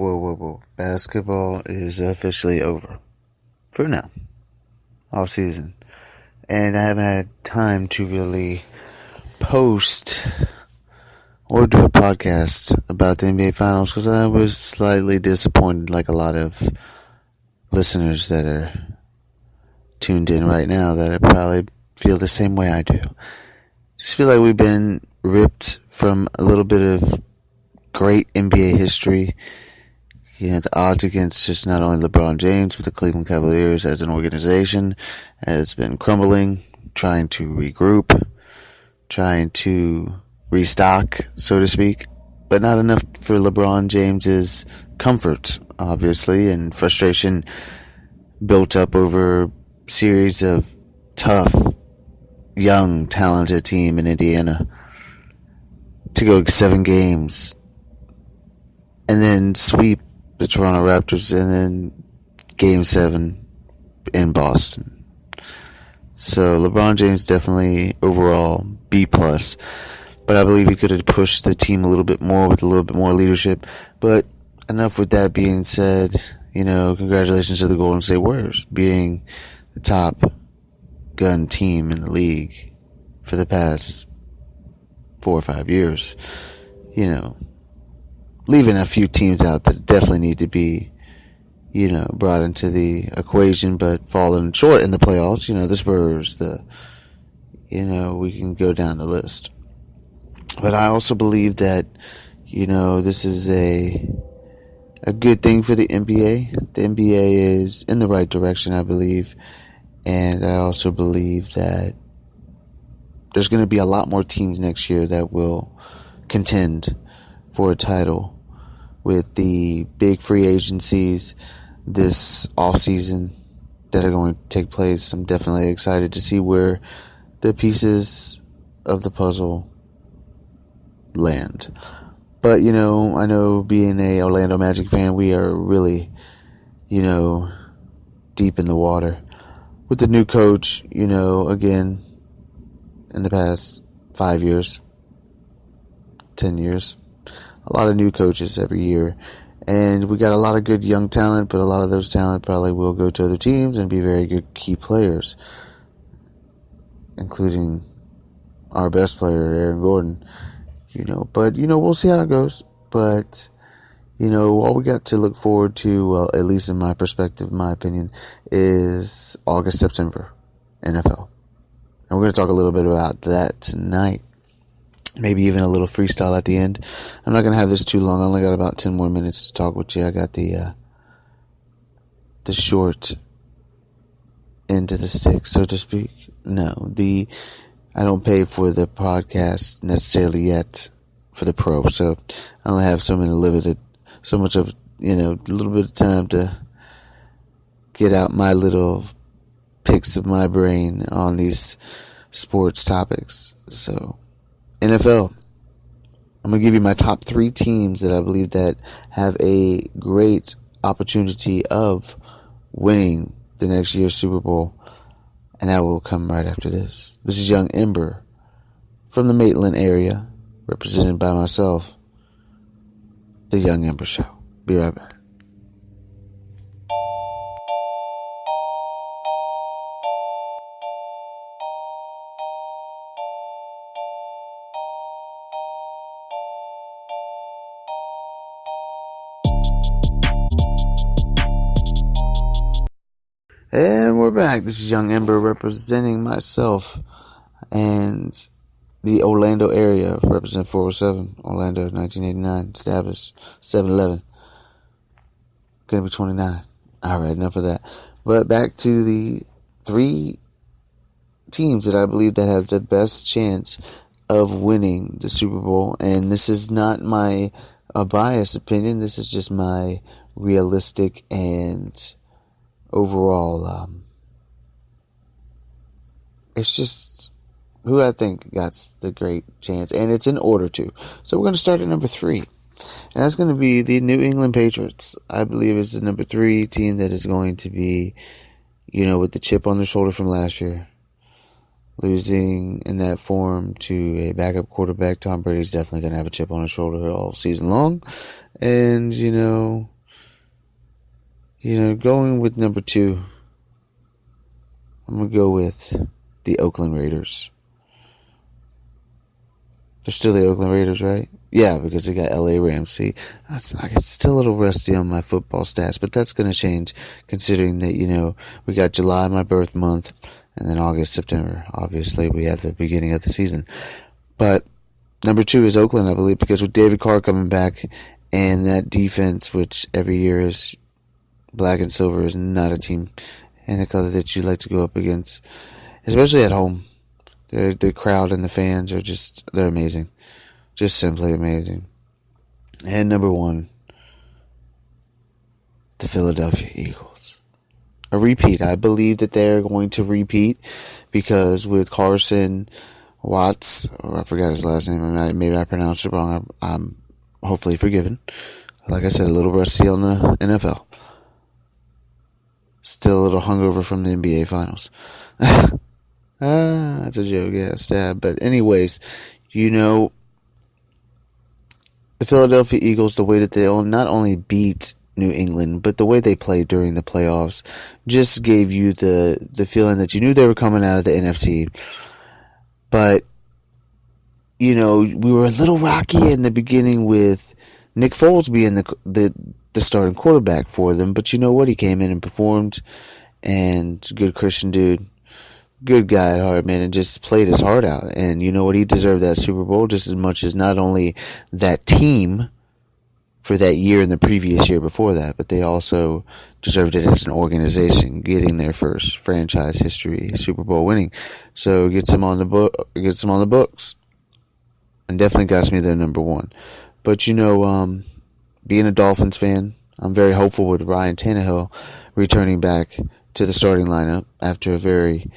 whoa. Basketball is officially over. For now. Offseason. And I haven't had time to really post or do a podcast about the NBA Finals because I was slightly disappointed, like a lot of listeners that are tuned in right now, that I probably feel the same way I do. Just feel like we've been ripped from a little bit of great NBA history. You know, the odds against just not only LeBron James, but the Cleveland Cavaliers as an organization has been crumbling, trying to regroup, trying to restock, so to speak, but not enough for LeBron James's comfort, obviously, and frustration built up over a series of tough, young, talented team in Indiana to go 7 games and then sweep the Toronto Raptors and then Game 7 in Boston. So LeBron James definitely overall B+. But I believe he could have pushed the team a little bit more with a little bit more leadership. But enough with that being said, you know, congratulations to the Golden State Warriors being the top gun team in the league for the past 4 or 5 years. You know, leaving a few teams out that definitely need to be, you know, brought into the equation, but falling short in the playoffs. You know, the Spurs, we can go down the list. But I also believe that, you know, this is a good thing for the NBA. The NBA is in the right direction, I believe. And I also believe that there's going to be a lot more teams next year that will contend for a title with the big free agencies this offseason that are going to take place. I'm definitely excited to see where the pieces of the puzzle land. But, you know, I know being a Orlando Magic fan, we are really, you know, deep in the water with the new coach, you know, again, in the past 5 years, 10 years, a lot of new coaches every year. And we got a lot of good young talent, but a lot of those talent probably will go to other teams and be very good key players, including our best player, Aaron Gordon. You know, but, you know, we'll see how it goes. But, you know, all we got to look forward to, well, at least in my perspective, my opinion, is August, September, NFL. And we're going to talk a little bit about that tonight. Maybe even a little freestyle at the end. I'm not going to have this too long. I only got about 10 more minutes to talk with you. I got the short end of the stick, so to speak. No, I don't pay for the podcast necessarily yet for the pro, so I only have so much of, you know, a little bit of time to get out my little picks of my brain on these sports topics. So, NFL. I'm going to give you my top 3 teams that I believe that have a great opportunity of winning the next year's Super Bowl. And that will come right after this. This is Young Ember from the Maitland area, represented by myself, The Young Ember Show. Be right back. And we're back. This is Young Ember representing myself and the Orlando area, represent 407, Orlando, 1989, established 7-11. Gonna be 29. Alright, enough of that. But back to the 3 teams that I believe that have the best chance of winning the Super Bowl. And this is not my biased opinion. This is just my realistic and overall, it's just who I think got the great chance, and it's in order to. So we're going to start at number 3, and that's going to be the New England Patriots. I believe it's the number 3 team that is going to be, you know, with the chip on their shoulder from last year. Losing in that form to a backup quarterback, Tom Brady's definitely going to have a chip on his shoulder all season long. And, you know, Going with number 2, I'm going to go with the Oakland Raiders. They're still the Oakland Raiders, right? Yeah, because they got LA Rams. See, I'm still a little rusty on my football stats, but that's going to change considering that, we got July, my birth month, and then August, September. Obviously, we have the beginning of the season. But number 2 is Oakland, I believe, because with David Carr coming back and that defense, which every year is black and silver, is not a team and a color that you like to go up against, especially at home. The crowd and the fans are they're amazing. Just simply amazing. And number 1, the Philadelphia Eagles. A repeat. I believe that they're going to repeat because with Carson Watts, or I forgot his last name, maybe I pronounced it wrong, I'm hopefully forgiven. Like I said, a little rusty on the NFL. Still a little hungover from the NBA Finals. That's a joke, yeah, stab. But anyways, the Philadelphia Eagles, the way that they not only beat New England, but the way they played during the playoffs just gave you the feeling that you knew they were coming out of the NFC. But, we were a little rocky in the beginning with Nick Foles being the starting quarterback for them. But you know what? He came in and performed, and good Christian dude. Good guy at heart, man, and just played his heart out. And you know what? He deserved that Super Bowl just as much as not only that team for that year and the previous year before that, but they also deserved it as an organization, getting their first franchise history Super Bowl winning. So gets them on the books, and definitely got me their number 1. But being a Dolphins fan, I'm very hopeful with Ryan Tannehill returning back to the starting lineup after a very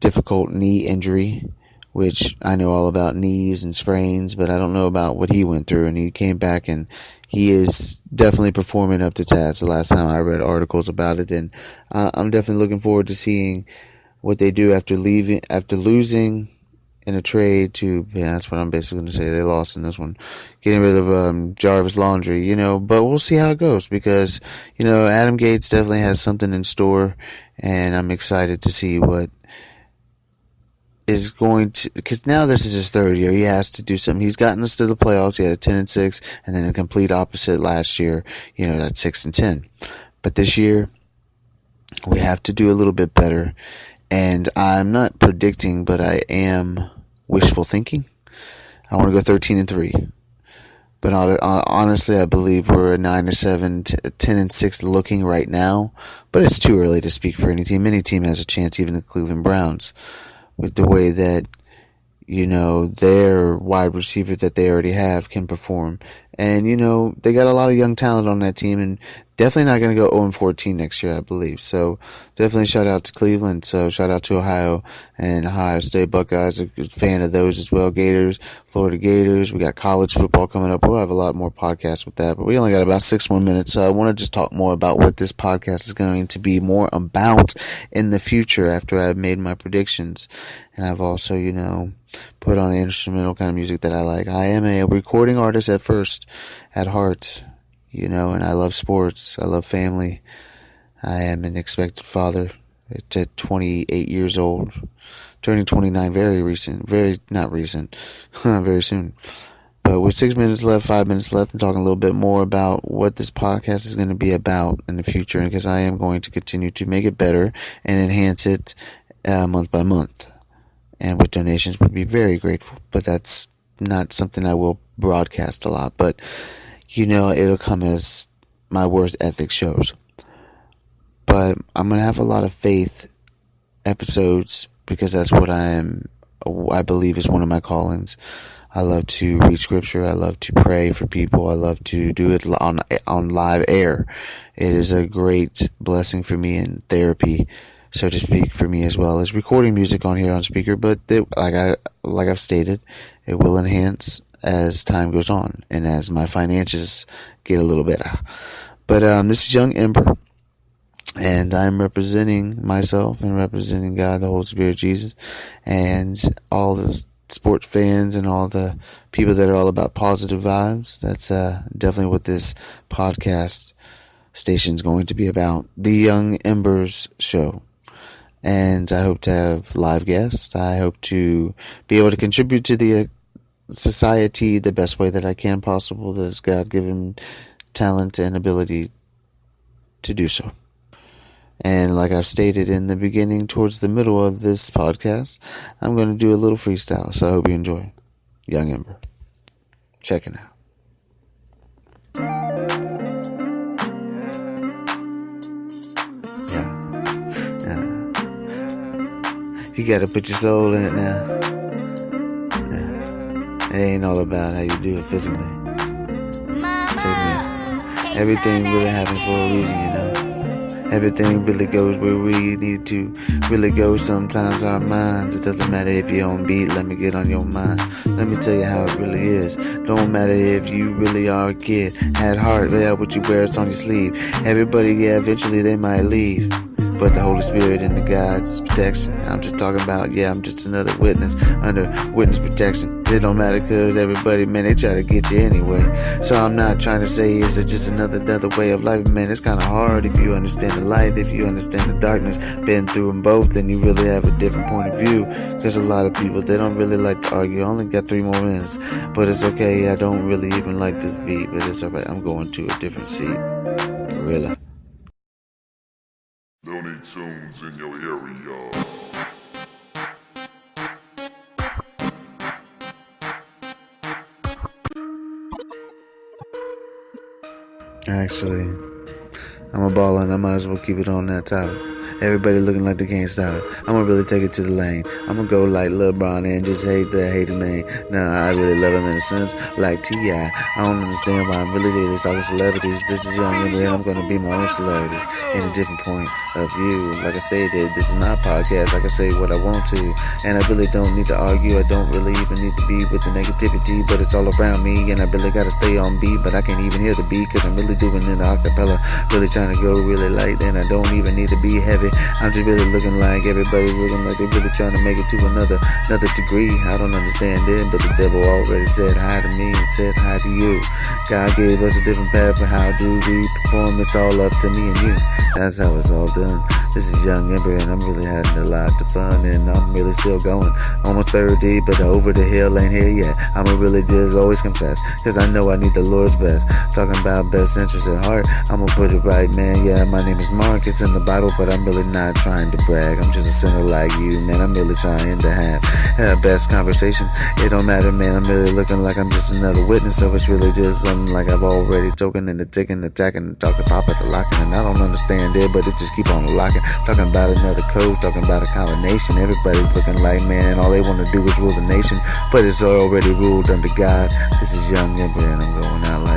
difficult knee injury, which I know all about knees and sprains, but I don't know about what he went through. And he came back and he is definitely performing up to task. The last time I read articles about it, and I'm definitely looking forward to seeing what they do after losing in a trade to, that's what I'm basically going to say. They lost in this one, getting rid of Jarvis Landry, but we'll see how it goes because, Adam Gates definitely has something in store, and I'm excited to see what is going to, because now this is his 3rd year. He has to do something. He's gotten us to the playoffs. He had a 10-6, and then a complete opposite last year, that 6-10. But this year, we have to do a little bit better. And I'm not predicting, but I am wishful thinking. I want to go 13-3. But honestly, I believe we're a 9-7, 10-6 looking right now. But it's too early to speak for any team. Any team has a chance, even the Cleveland Browns, with the way that, their wide receiver that they already have can perform. And, they got a lot of young talent on that team, and definitely not going to go 0-14 next year, I believe. So definitely shout out to Cleveland. So shout out to Ohio and Ohio State Buckeyes. A good fan of those as well. Gators, Florida Gators. We got college football coming up. We'll have a lot more podcasts with that, but we only got about 6 more minutes. So I want to just talk more about what this podcast is going to be more about in the future after I've made my predictions. And I've also, put on instrumental kind of music that I like. I am a recording artist at first, at heart, and I love sports. I love family. I am an expected father at 28 years old, turning 29 very soon. But with 6 minutes left, 5 minutes left, I'm talking a little bit more about what this podcast is going to be about in the future, because I am going to continue to make it better and enhance it month by month. And with donations, would be very grateful. But that's not something I will broadcast a lot. But, it'll come as my work ethic shows. But I'm going to have a lot of faith episodes because that's what I believe is one of my callings. I love to read scripture. I love to pray for people. I love to do it on live air. It is a great blessing for me in therapy, so to speak, for me as well as recording music on here on Spreaker. But like I've stated, it will enhance as time goes on and as my finances get a little better. But this is Young Ember, and I'm representing myself and representing God, the Holy Spirit, Jesus, and all the sports fans and all the people that are all about positive vibes. That's definitely what this podcast station's going to be about the Young Embers show. And I hope to have live guests. I hope to be able to contribute to the society the best way that I can possible. That's God-given talent and ability to do so. And like I've stated in the beginning, towards the middle of this podcast, I'm going to do a little freestyle. So I hope you enjoy. Young Ember. Check it out. You gotta put your soul in it now. Yeah. It ain't all about how you do it physically. Check me out. Everything really happens for a reason, you know. Everything really goes where we need to really go. Sometimes our minds, it doesn't matter if you're on beat, let me get on your mind. Let me tell you how it really is. Don't matter if you really are a kid. Had heart, yeah, what you wear, it's on your sleeve. Everybody, yeah, eventually they might leave. But the Holy Spirit and the God's protection. I'm just talking about, yeah, I'm just another witness under witness protection. It don't matter cause everybody, man, they try to get you anyway. So I'm not trying to say is it just another way of life, man. It's kind of hard if you understand the light, if you understand the darkness. Been through them both, then you really have a different point of view. There's a lot of people, they don't really like to argue. I only got 3 more minutes, but it's okay. I don't really even like this beat, but it's alright. I'm going to a different seat. Gorilla. Looney Tunes in your area. Actually, I'm a baller and I might as well keep it on that topic. Everybody looking like they can't stop it. I'm gonna really take it to the lane. I'm gonna go like LeBron and just hate the hater man. Nah, I really love him in a sense, like T.I. I don't understand why I'm really doing this. All the celebrities, this is Young Ember and I'm gonna be my own celebrity in a different point of view. Like I stated, this is my podcast. I can say what I want to, and I really don't need to argue. I don't really even need to be with the negativity, but it's all around me, and I really gotta stay on beat, but I can't even hear the beat, cause I'm really doing it in the acapella. Really trying to go really light, and I don't even need to be heavy. I'm just really looking like everybody looking like they're really trying to make it to another degree. I don't understand it, but the devil already said hi to me and said hi to you. God gave us a different path for how do we perform. It's all up to me and you. That's how it's all done. This is Young Ember and I'm really having a lot of fun and I'm really still going. Almost 30, but over the hill ain't here yet. I'ma really just always confess, cause I know I need the Lord's best. Talking about best interest at heart, I'ma put it right, man. Yeah, my name is Mark, it's in the Bible, but I'm really not trying to brag. I'm just a sinner like you, man. I'm really trying to have best conversation. It don't matter, man. I'm really looking like I'm just another witness, so it's really just something like I've already token and the ticking, attacking, the talking, pop at the locking, and I don't understand it, but it just keep on locking. Talking about another code, talking about a combination. Everybody's looking like, man, all they want to do is rule the nation, but it's already ruled under God. This is Young Ember, and I'm going out like